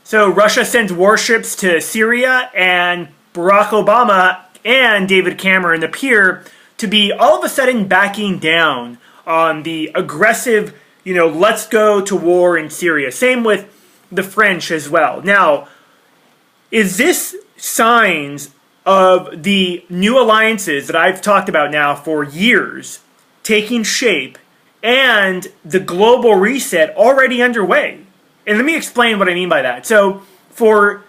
So Russia sends warships to Syria, and Barack Obama and David Cameron appear to be all of a sudden backing down on the aggressive, let's go to war in Syria. Same with the French as well. Now, is this signs of the new alliances that I've talked about now for years taking shape and the global reset already underway? And let me explain what I mean by that. So, for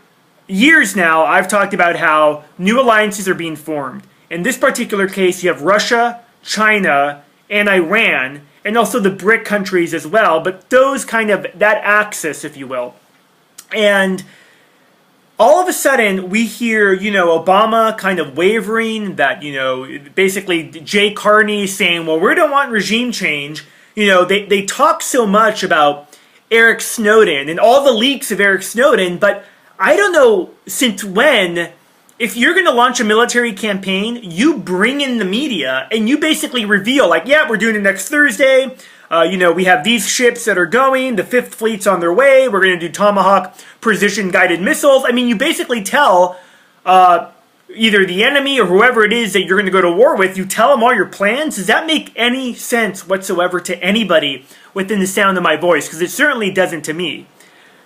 years now, I've talked about how new alliances are being formed. In this particular case, you have Russia, China, and Iran, and also the BRIC countries as well, but those that axis, if you will. And all of a sudden, we hear, Obama kind of wavering, that, basically Jay Carney saying, well, we don't want regime change. They talk so much about Eric Snowden and all the leaks of Eric Snowden, but I don't know since when, if you're going to launch a military campaign, you bring in the media and you basically reveal, we're doing it next Thursday. We have these ships that are going. The Fifth Fleet's on their way. We're going to do Tomahawk precision-guided missiles. I mean, you basically tell either the enemy or whoever it is that you're going to go to war with, you tell them all your plans. Does that make any sense whatsoever to anybody within the sound of my voice? Because it certainly doesn't to me.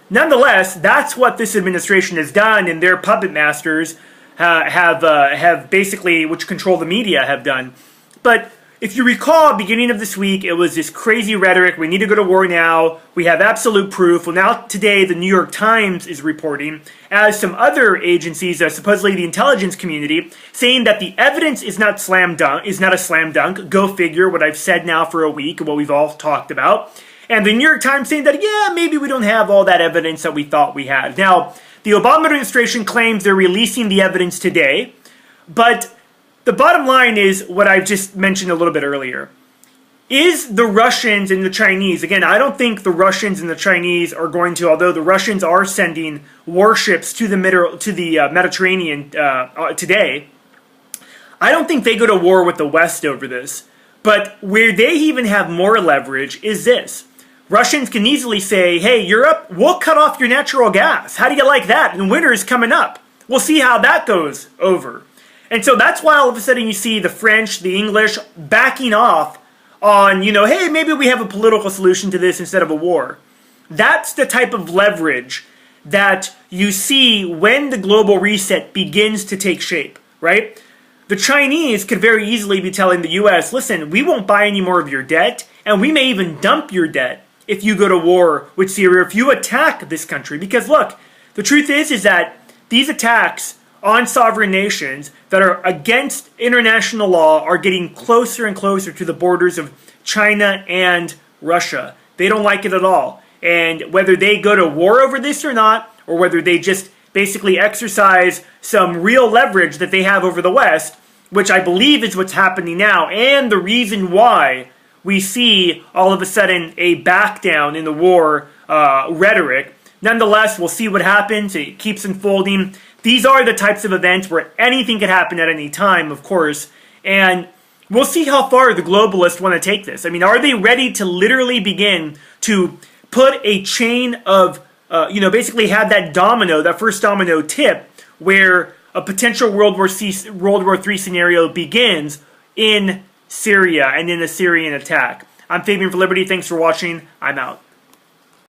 Nonetheless, that's what this administration has done, and their puppet masters have basically, which control the media, have done. But if you recall, beginning of this week, it was this crazy rhetoric. We need to go to war now. We have absolute proof. Well, now today, the New York Times is reporting, as some other agencies, supposedly the intelligence community, saying that the evidence is not a slam dunk. Go figure, what I've said now for a week, what we've all talked about. And the New York Times saying that, maybe we don't have all that evidence that we thought we had. Now, the Obama administration claims they're releasing the evidence today, but the bottom line is what I've just mentioned a little bit earlier. Is the Russians and the Chinese, again, I don't think the Russians and the Chinese are going to, although the Russians are sending warships to the Mediterranean today, I don't think they go to war with the West over this. But where they even have more leverage is this. Russians can easily say, hey, Europe, we'll cut off your natural gas. How do you like that? And winter is coming up. We'll see how that goes over. And so that's why all of a sudden you see the French, the English backing off on, hey, maybe we have a political solution to this instead of a war. That's the type of leverage that you see when the global reset begins to take shape, right? The Chinese could very easily be telling the U.S., listen, we won't buy any more of your debt, and we may even dump your debt if you go to war with Syria, if you attack this country. Because look, the truth is that these attacks on sovereign nations that are against international law are getting closer and closer to the borders of China and Russia. They don't like it at all. And whether they go to war over this or not, or whether they just basically exercise some real leverage that they have over the West, which I believe is what's happening now, and the reason why we see all of a sudden a back down in the war rhetoric. Nonetheless, we'll see what happens. It keeps unfolding. These are the types of events where anything could happen at any time, of course, and we'll see how far the globalists want to take this. I mean, are they ready to literally begin to put a chain of, basically have that domino, that first domino tip, where a potential World War III scenario begins in Syria and in a Syrian attack? I'm Fabian for Liberty. Thanks for watching. I'm out.